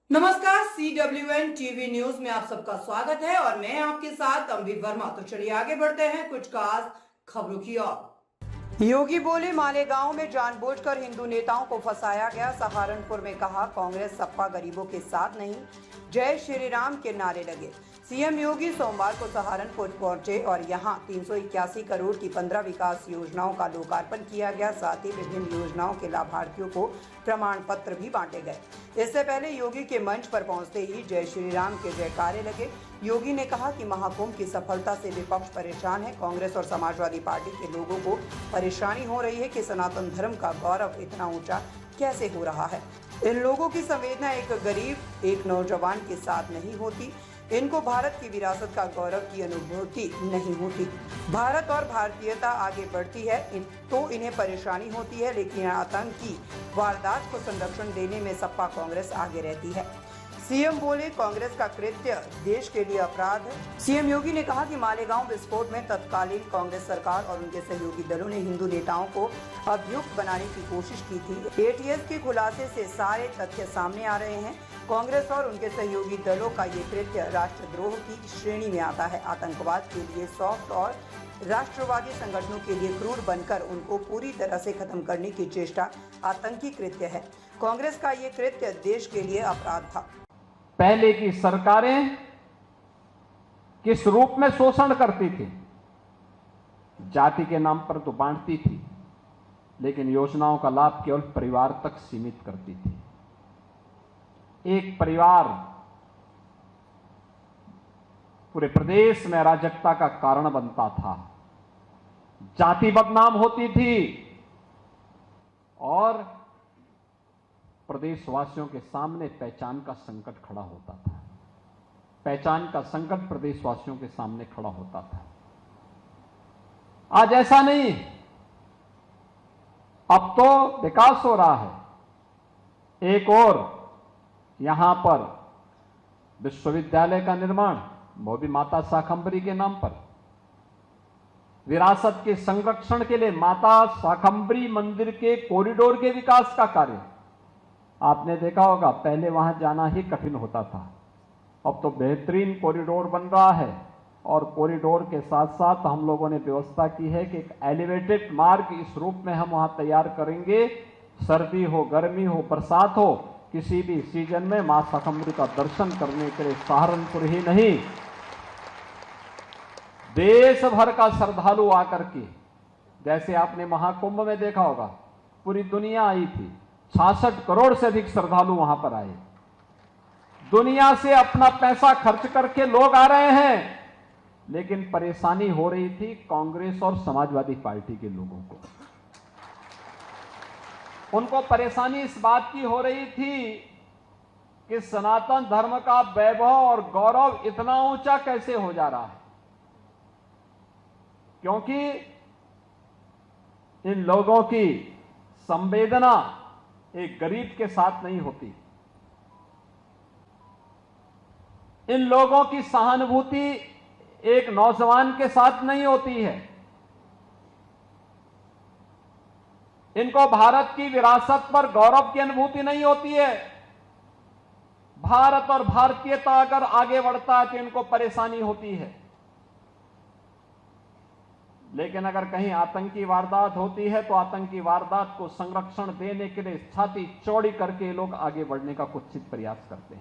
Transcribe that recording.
नमस्कार, CWN TV news में आप सबका स्वागत है और मैं आपके साथ अमृत वर्मा। तो चलिए आगे बढ़ते हैं कुछ खास खबरों की ओर। योगी बोले मालेगांव में जानबूझकर हिंदू नेताओं को फंसाया गया। सहारनपुर में कहा कांग्रेस सपा गरीबों के साथ नहीं, जय श्री राम के नारे लगे। सीएम योगी सोमवार को सहारनपुर पहुंचे और यहां 381 करोड़ की 15 विकास योजनाओं का लोकार्पण किया गया। साथ ही विभिन्न योजनाओं के लाभार्थियों को प्रमाण पत्र भी बांटे गए। इससे पहले योगी के मंच पर पहुंचते ही जय श्री राम के जयकारे लगे। योगी ने कहा कि महाकुंभ की सफलता से विपक्ष परेशान है। कांग्रेस और समाजवादी पार्टी के लोगों को परेशानी हो रही है कि सनातन धर्म का गौरव इतना ऊंचा कैसे हो रहा है। इन लोगों की संवेदना एक गरीब, एक नौजवान के साथ नहीं होती। इनको भारत की विरासत का गौरव की अनुभूति नहीं होती। भारत और भारतीयता आगे बढ़ती है तो इन्हें परेशानी होती है, लेकिन आतंकी वारदात को संरक्षण देने में सपा कांग्रेस आगे रहती है। सीएम बोले कांग्रेस का कृत्य देश के लिए अपराध है। सीएम योगी ने कहा कि मालेगांव विस्फोट में तत्कालीन कांग्रेस सरकार और उनके सहयोगी दलों ने हिंदू नेताओं को अभियुक्त बनाने की कोशिश की थी। एटीएस के खुलासे से सारे तथ्य सामने आ रहे हैं। कांग्रेस और उनके सहयोगी दलों का ये कृत्य राष्ट्रद्रोह की श्रेणी में आता है। आतंकवाद के लिए सॉफ्ट और राष्ट्रवादी संगठनों के लिए क्रूर बनकर उनको पूरी तरह से खत्म करने की चेष्टा आतंकी कृत्य है। कांग्रेस का ये कृत्य देश के लिए अपराध था। पहले की सरकारें किस रूप में शोषण करती थी? जाति के नाम पर तो बांटती थी, लेकिन योजनाओं का लाभ केवल परिवार तक सीमित करती थी। एक परिवार पूरे प्रदेश में अराजकता का कारण बनता था। जाति बदनाम होती थी और प्रदेशवासियों के सामने पहचान का संकट खड़ा होता था। पहचान का संकट प्रदेशवासियों के सामने खड़ा होता था। आज ऐसा नहीं, अब तो विकास हो रहा है। एक और यहां पर विश्वविद्यालय का निर्माण, वो भी माता शाकंभरी के नाम पर। विरासत के संरक्षण के लिए माता शाकंभरी मंदिर के कॉरिडोर के विकास का कार्य आपने देखा होगा, पहले वहां जाना ही कठिन होता था। अब तो बेहतरीन कॉरिडोर बन रहा है और कॉरिडोर के साथ साथ हम लोगों ने व्यवस्था की है कि एक एलिवेटेड मार्ग इस रूप में हम वहां तैयार करेंगे। सर्दी हो, गर्मी हो, बरसात हो, किसी भी सीजन में मां शाकंभरी का दर्शन करने के लिए सहारनपुर ही नहीं, देश भर का श्रद्धालु आकर के, जैसे आपने महाकुंभ में देखा होगा, पूरी दुनिया आई थी। 66 करोड़ से अधिक श्रद्धालु वहां पर आए। दुनिया से अपना पैसा खर्च करके लोग आ रहे हैं, लेकिन परेशानी हो रही थी कांग्रेस और समाजवादी पार्टी के लोगों को। उनको परेशानी इस बात की हो रही थी कि सनातन धर्म का वैभव और गौरव इतना ऊंचा कैसे हो जा रहा है, क्योंकि इन लोगों की संवेदना एक गरीब के साथ नहीं होती। इन लोगों की सहानुभूति एक नौजवान के साथ नहीं होती है। इनको भारत की विरासत पर गौरव की अनुभूति नहीं होती है। भारत और भारतीयता अगर आगे बढ़ता है तो इनको परेशानी होती है। लेकिन अगर कहीं आतंकी वारदात होती है तो आतंकी वारदात को संरक्षण देने के लिए छाती चौड़ी करके लोग आगे बढ़ने का कुत्सित प्रयास करते हैं।